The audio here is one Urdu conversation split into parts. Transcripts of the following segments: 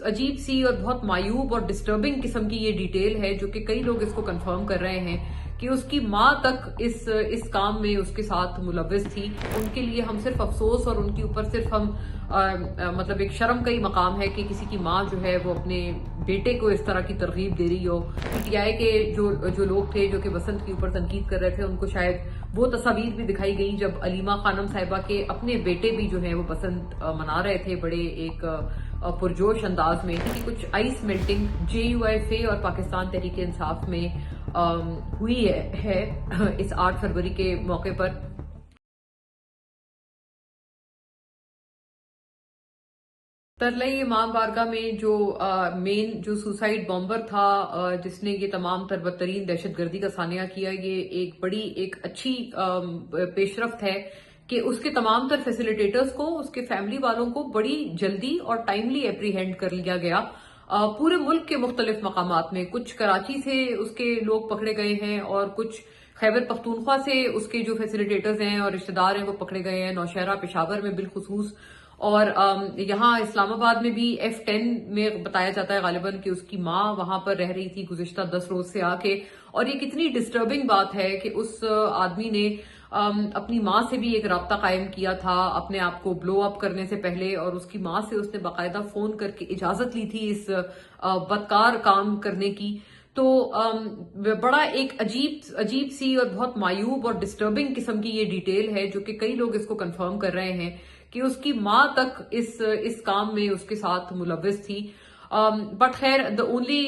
عجیب سی اور بہت مایوب اور ڈسٹربنگ قسم کی یہ ڈیٹیل ہے جو کہ کئی لوگ اس کو کنفرم کر رہے ہیں کہ اس کی ماں تک اس کام میں اس کے ساتھ ملوث تھی. ان کے لیے ہم صرف افسوس اور ان کے اوپر صرف ہم مطلب ایک شرم کا ہی مقام ہے کہ کسی کی ماں جو ہے وہ اپنے بیٹے کو اس طرح کی ترغیب دے رہی ہو. پی ٹی آئی کے جو لوگ تھے جو کہ بسنت کے اوپر تنقید کر رہے تھے ان کو شاید وہ تصاویر بھی دکھائی گئی جب علیمہ خانم صاحبہ کے اپنے بیٹے بھی جو ہیں وہ بسنت منا رہے تھے بڑے ایک پرجوش انداز میں. کہ کچھ آئس میلٹنگ JUIF اور پاکستان تحریک انصاف میں ہوئی ہے اس 8 فروری کے موقع پر. ترلئی امام بارگاہ میں جو مین جو سوسائڈ بامبر تھا جس نے یہ تمام تر بدترین دہشت گردی کا سانحہ کیا، یہ ایک بڑی ایک اچھی پیش رفت ہے کہ اس کے تمام تر فیسیلیٹیٹرز کو، اس کے فیملی والوں کو بڑی جلدی اور ٹائملی اپریہینڈ کر لیا گیا. پورے ملک کے مختلف مقامات میں کچھ کراچی سے اس کے لوگ پکڑے گئے ہیں اور کچھ خیبر پختونخوا سے اس کے جو فیسیلیٹیٹرز ہیں اور رشتہ دار ہیں وہ پکڑے گئے ہیں، نوشہرہ پشاور میں بالخصوص. اور یہاں اسلام آباد میں بھی F10 میں بتایا جاتا ہے غالباً کہ اس کی ماں وہاں پر رہ رہی تھی گزشتہ 10 روز سے آ کے. اور یہ کتنی ڈسٹربنگ بات ہے کہ اس آدمی نے اپنی ماں سے بھی ایک رابطہ قائم کیا تھا اپنے آپ کو بلو اپ کرنے سے پہلے، اور اس کی ماں سے اس نے باقاعدہ فون کر کے اجازت لی تھی اس بدکار کام کرنے کی. تو بڑا ایک عجیب سی اور بہت مایوب اور ڈسٹربنگ قسم کی یہ ڈیٹیل ہے جو کہ کئی لوگ اس کو کنفرم کر رہے ہیں کہ اس کی ماں تک اس کام میں اس کے ساتھ ملوث تھی. بٹ خیر the only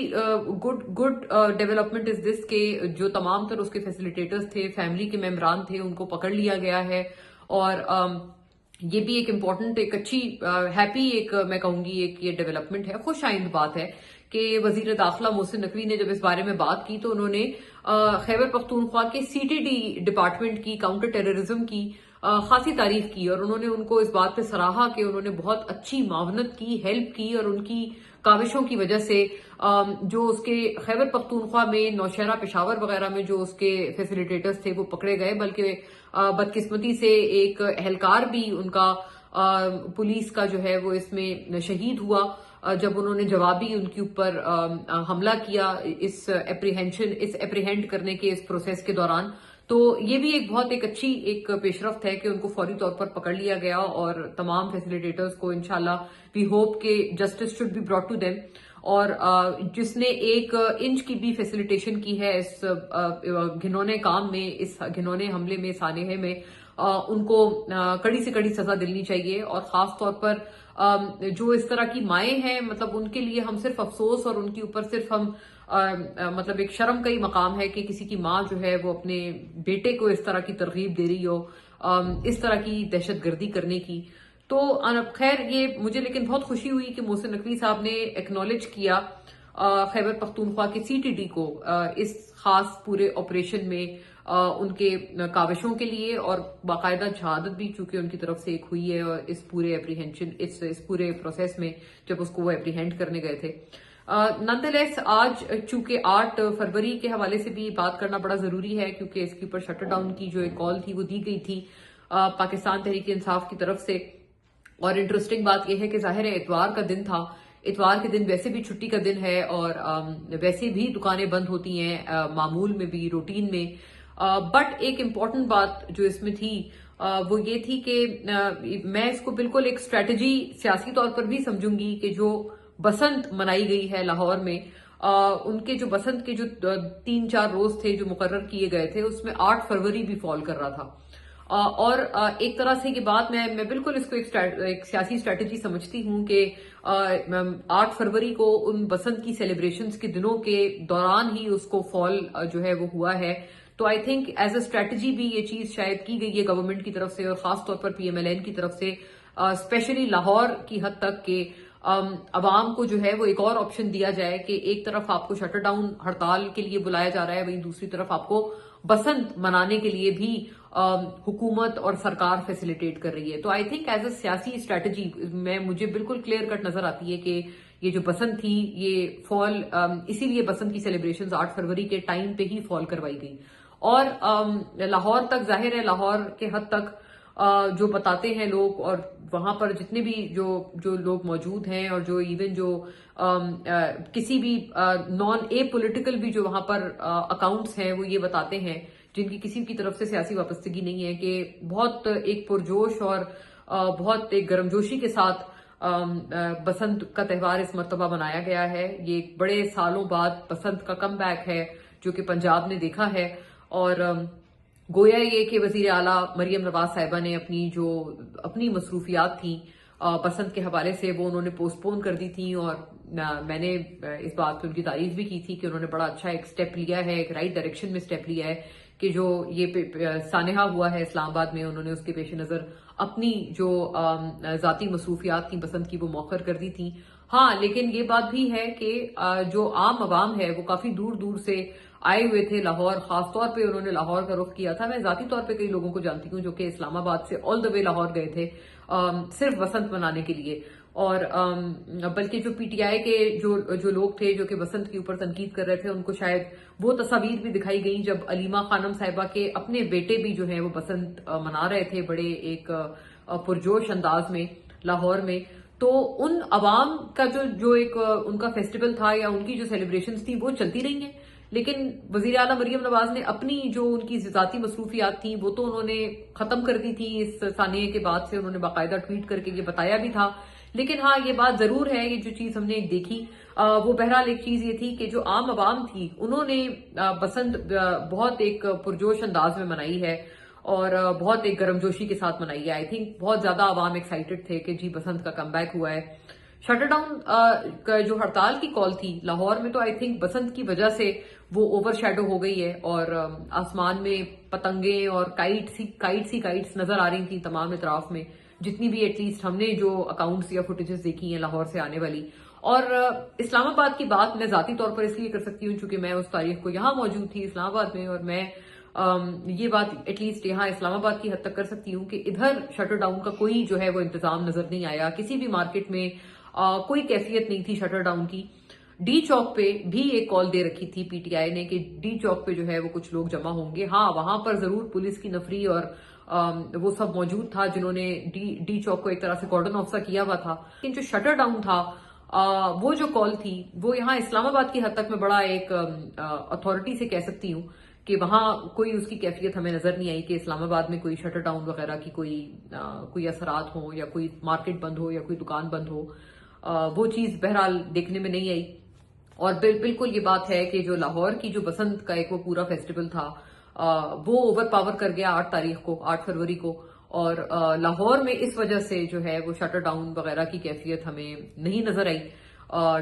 good development is this کہ جو تمام تر اس کے فیسیلیٹیٹرز تھے، فیملی کے ممبران تھے، ان کو پکڑ لیا گیا ہے. اور یہ بھی ایک امپورٹنٹ، ایک اچھی ہیپی، ایک میں کہوں گی ایک یہ ڈیولپمنٹ ہے، خوش آئند بات ہے کہ وزیر داخلہ محسن نقوی نے جب اس بارے میں بات کی تو انہوں نے خیبر پختونخوا کے CTD ڈپارٹمنٹ کی کاؤنٹر ٹیررزم کی خاصی تعریف کی، اور انہوں نے ان کو اس بات پہ سراہا کہ انہوں نے بہت اچھی معاونت کی، ہیلپ کی، اور ان کی کاوشوں کی وجہ سے جو اس کے خیبر پختونخوا میں نوشہرہ پشاور وغیرہ میں جو اس کے فیسیلیٹیٹرز تھے وہ پکڑے گئے. بلکہ بدقسمتی سے ایک اہلکار بھی ان کا پولیس کا جو ہے وہ اس میں شہید ہوا جب انہوں نے جوابی ان کے اوپر حملہ کیا اس اپریہینڈ کرنے کے اس پروسیس کے دوران. تو یہ بھی ایک بہت ایک اچھی ایک پیش رفت ہے کہ ان کو فوری طور پر پکڑ لیا گیا، اور تمام فیسیلیٹیٹرز کو انشاءاللہ وی ہوپ کہ justice should be brought to them. اور جس نے 1 انچ کی بھی فیسیلیٹیشن کی ہے اس گھنونے کام میں، اس گھنونے حملے میں، سانحے میں، ان کو کڑی سے کڑی سزا دلنی چاہیے. اور خاص طور پر جو اس طرح کی مائیں ہیں، مطلب ان کے لیے ہم صرف افسوس اور ان کے اوپر صرف ہم مطلب ایک شرم کا ہی مقام ہے کہ کسی کی ماں جو ہے وہ اپنے بیٹے کو اس طرح کی ترغیب دے رہی ہو اس طرح کی دہشت گردی کرنے کی. تو خیر یہ مجھے لیکن بہت خوشی ہوئی کہ محسن نقوی صاحب نے ایکنالج کیا خیبر پختونخوا کے CTD کو اس خاص پورے آپریشن میں ان کے کاوشوں کے لیے، اور باقاعدہ شہادت بھی چونکہ ان کی طرف سے ایک ہوئی ہے اور اس پورے اپریہینشن اس پورے پروسیس میں جب اس کو وہ اپریہینڈ کرنے گئے تھے. نندلیس آج چونکہ 8 فروری کے حوالے سے بھی بات کرنا بڑا ضروری ہے کیونکہ اس کے اوپر شٹر ڈاؤن کی جو ایک کال تھی وہ دی گئی تھی پاکستان تحریک انصاف کی طرف سے. اور انٹرسٹنگ بات یہ ہے کہ ظاہر ہے اتوار کا دن تھا، اتوار کے دن ویسے بھی چھٹی کا دن ہے اور ویسے بھی دکانیں بند ہوتی ہیں معمول میں بھی، روٹین میں. بٹ ایک امپورٹنٹ بات جو اس میں تھی وہ یہ تھی کہ میں اس کو بالکل ایک اسٹریٹجی سیاسی طور پر بھی سمجھوں گی کہ جو بسنت منائی گئی ہے لاہور میں، ان کے جو بسنت کے جو 3-4 روز تھے جو مقرر کیے گئے تھے اس میں 8 فروری بھی فال کر رہا تھا. اور ایک طرح سے یہ بات میں بالکل اس کو ایک سیاسی اسٹریٹجی سمجھتی ہوں کہ 8 فروری کو ان بسنت کی سیلیبریشنز کے دنوں کے دوران ہی اس کو فال جو ہے وہ ہوا ہے. تو I think as a strategy بھی یہ چیز شاید کی گئی ہے گورنمنٹ کی طرف سے، اور خاص طور پر PMLN کی طرف سے اسپیشلی لاہور کی حد تک کہ عوام کو جو ہے وہ ایک اور آپشن دیا جائے کہ ایک طرف آپ کو شٹر ڈاؤن ہڑتال کے لیے بلایا جا رہا ہے، وہیں دوسری طرف آپ کو بسنت منانے کے لیے بھی حکومت اور سرکار فیسیلیٹیٹ کر رہی ہے. تو آئی تھنک ایز اے سیاسی اسٹریٹجی مجھے بالکل کلیئر کٹ نظر آتی ہے کہ یہ جو بسنت تھی یہ فال اسی لیے بسنت کی سیلیبریشنز 8 فروری کے ٹائم پہ ہی فال کروائی گئی. اور لاہور تک ظاہر ہے، لاہور کے حد تک جو بتاتے ہیں لوگ، اور وہاں پر جتنے بھی جو لوگ موجود ہیں، اور جو ایون جو کسی بھی نان اے پولیٹیکل بھی جو وہاں پر اکاؤنٹس ہیں، وہ یہ بتاتے ہیں جن کی کسی کی طرف سے سیاسی وابستگی نہیں ہے، کہ بہت ایک پرجوش اور بہت ایک گرمجوشی کے ساتھ بسنت کا تہوار اس مرتبہ منایا گیا ہے۔ یہ ایک بڑے سالوں بعد بسنت کا کم بیک ہے جو کہ پنجاب نے دیکھا ہے، اور گویا یہ کہ وزیر اعلیٰ مریم نواز صاحبہ نے اپنی مصروفیات تھیں بسنت کے حوالے سے، وہ انہوں نے پوسٹ پون کر دی تھیں، اور میں نے اس بات پہ ان کی تعریف بھی کی تھی کہ انہوں نے بڑا اچھا ایک سٹیپ لیا ہے، ایک رائٹ ڈائریکشن میں سٹیپ لیا ہے، کہ جو یہ سانحہ ہوا ہے اسلام آباد میں، انہوں نے اس کے پیش نظر اپنی جو ذاتی مصروفیات تھیں بسنت کی، وہ مؤخر کر دی تھیں۔ ہاں، لیکن یہ بات بھی ہے کہ جو عام عوام ہے وہ کافی دور دور سے آئے ہوئے تھے لاہور، خاص طور پہ انہوں نے لاہور کا رخ کیا تھا۔ میں ذاتی طور پہ کئی لوگوں کو جانتی ہوں جو کہ اسلام آباد سے آل دا وے لاہور گئے تھے صرف بسنت منانے کے لیے، اور بلکہ جو پی ٹی آئی کے جو لوگ تھے جو کہ بسنت کے اوپر تنقید کر رہے تھے، ان کو شاید وہ تصاویر بھی دکھائی گئیں جب علیمہ خانم صاحبہ کے اپنے بیٹے بھی جو ہیں وہ بسنت منا رہے تھے بڑے ایک پرجوش انداز میں لاہور میں۔ تو ان عوام کا جو ایک ان کا فیسٹیول تھا یا ان کی جو سیلیبریشنز تھی وہ چلتی رہی ہیں، لیکن وزیر اعلیٰ مریم نواز نے اپنی جو ان کی ذاتی مصروفیات تھیں وہ تو انہوں نے ختم کر دی تھی اس سانحے کے بعد سے، انہوں نے باقاعدہ ٹویٹ کر کے یہ بتایا بھی تھا۔ لیکن ہاں، یہ بات ضرور ہے، یہ جو چیز ہم نے دیکھی وہ بہرحال ایک چیز یہ تھی کہ جو عام عوام تھی انہوں نے بسنت بہت ایک پرجوش انداز میں منائی ہے، اور بہت ایک گرمجوشی کے ساتھ منائی ہے۔ آئی تھنک بہت زیادہ عوام ایکسائٹڈ تھے کہ جی بسنت کا کم بیک ہوا ہے۔ شٹر ڈاؤن کا جو ہڑتال کی کال تھی لاہور میں، تو آئی تھنک بسنت کی وجہ سے وہ اوور شیڈو ہو گئی ہے، اور آسمان میں پتنگیں اور کائٹس نظر آ رہی تھیں تمام اطراف میں، جتنی بھی ایٹ لیسٹ ہم نے جو اکاؤنٹس یا فوٹیجز دیکھی ہیں لاہور سے آنے والی۔ اور اسلام آباد کی بات میں ذاتی طور پر اس لیے کر سکتی ہوں چونکہ میں اس تاریخ کو یہاں موجود تھی اسلام آباد میں، اور میں یہ بات ایٹ لیسٹ یہاں اسلام آباد کی حد تک کر سکتی ہوں کہ ادھر شٹر ڈاؤن کا کوئی جو ہے وہ انتظام نظر نہیں آیا، کسی بھی مارکیٹ میں کوئی کیفیت نہیں تھی شٹر ڈاؤن کی۔ ڈی چوک پہ بھی ایک کال دے رکھی تھی پی ٹی آئی نے کہ ڈی چوک پہ جو ہے وہ کچھ لوگ جمع ہوں گے۔ ہاں، وہاں پر ضرور پولیس کی نفری اور وہ سب موجود تھا جنہوں نے ڈی چوک کو ایک طرح سے کارڈن آف کیا ہوا تھا، لیکن جو شٹر ڈاؤن تھا وہ جو کال تھی وہ یہاں اسلام آباد کی حد تک میں بڑا ایک اتھارٹی سے کہہ سکتی ہوں کہ وہاں کوئی اس کی کیفیت ہمیں نظر نہیں آئی کہ اسلام آباد میں کوئی شٹر ڈاؤن وغیرہ کی کوئی اثرات ہوں، یا کوئی مارکیٹ بند ہو یا کوئی دکان بند ہو، وہ چیز بہرحال دیکھنے میں نہیں آئی۔ اور بالکل یہ بات ہے کہ جو لاہور کی جو بسنت کا ایک وہ پورا فیسٹیول تھا وہ اوور پاور کر گیا 8 فروری کو، اور لاہور میں اس وجہ سے جو ہے وہ شٹر ڈاؤن وغیرہ کی کیفیت ہمیں نہیں نظر آئی،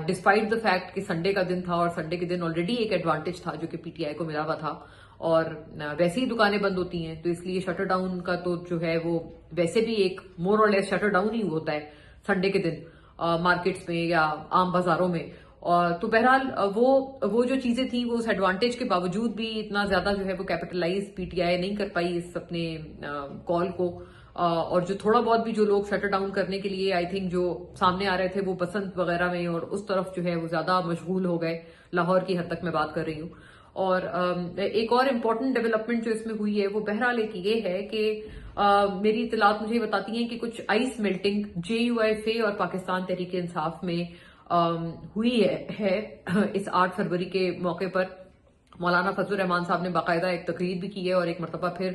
ڈسپائٹ دا فیکٹ کہ سنڈے کا دن تھا، اور سنڈے کے دن آلریڈی ایک ایڈوانٹیج تھا جو کہ پی ٹی آئی کو ملا ہوا تھا، اور ویسے ہی دکانیں بند ہوتی ہیں، تو اس لیے شٹر ڈاؤن کا تو جو ہے وہ ویسے بھی ایک مور اور لیس شٹر ڈاؤن ہی ہوتا ہے سنڈے کے دن مارکیٹس میں یا عام بازاروں میں۔ تو بہرحال وہ جو چیزیں تھیں وہ اس ایڈوانٹیج کے باوجود بھی اتنا زیادہ جو ہے وہ کیپٹلائز پی ٹی آئی نہیں کر پائی اس اپنے کال کو، اور جو تھوڑا بہت بھی جو لوگ شٹر ڈاؤن کرنے کے لیے آئی تھنک جو سامنے آ رہے تھے وہ بسنت وغیرہ میں اور اس طرف جو ہے وہ زیادہ مشغول ہو گئے، لاہور کی حد تک میں بات کر رہی ہوں۔ اور ایک اور امپورٹنٹ ڈیولپمنٹ جو اس میں ہوئی ہے وہ بہرحال ایک یہ ہے کہ میری اطلاعات مجھے بتاتی ہیں کہ کچھ ice melting J U F A اور پاکستان تحریک انصاف میں ہوئی ہے اس 8 فروری کے موقع پر۔ مولانا فضل الرحمان صاحب نے باقاعدہ ایک تقریر بھی کی ہے، اور ایک مرتبہ پھر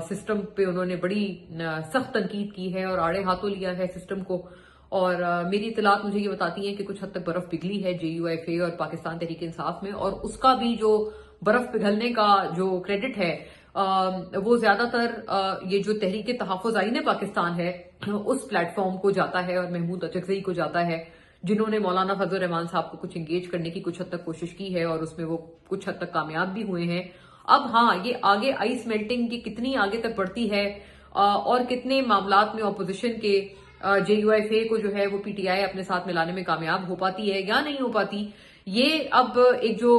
سسٹم پہ انہوں نے بڑی سخت تنقید کی ہے اور آڑے ہاتھوں لیا ہے سسٹم کو، اور میری اطلاعات مجھے یہ بتاتی ہیں کہ کچھ حد تک برف پگھلی ہے جے یو ایف اے اور پاکستان تحریک انصاف میں، اور اس کا بھی جو برف پگھلنے کا جو کریڈٹ ہے وہ زیادہ تر یہ جو تحریک تحفظ آئین پاکستان ہے اس پلیٹ فارم کو جاتا ہے، اور محمود اچکزئی کو جاتا ہے، جنہوں نے مولانا فضل الرحمان صاحب کو کچھ انگیج کرنے کی کچھ حد تک کوشش کی ہے، اور اس میں وہ کچھ حد تک کامیاب بھی ہوئے ہیں۔ اب ہاں، یہ آگے آئس میلٹنگ کی کتنی آگے تک بڑھتی ہے اور کتنے معاملات میں اپوزیشن کے جے یو ایف اے کو جو ہے وہ پی ٹی آئی اپنے ساتھ ملانے میں کامیاب ہو پاتی ہے یا نہیں ہو پاتی، یہ اب ایک جو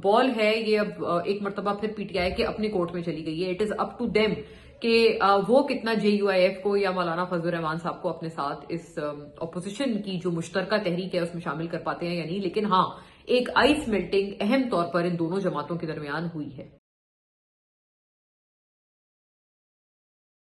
بال ہے یہ اب ایک مرتبہ پھر پی ٹی آئی کے اپنے کورٹ میں چلی گئی ہے۔ It is up to them کہ وہ کتنا جے یو آئی ایف کو یا مولانا فضل الرحمان صاحب کو اپنے ساتھ اس اپوزیشن کی جو مشترکہ تحریک ہے اس میں شامل کر پاتے ہیں یا نہیں، لیکن ہاں، ایک آئس میلٹنگ اہم طور پر ان دونوں جماعتوں کے درمیان ہوئی ہے۔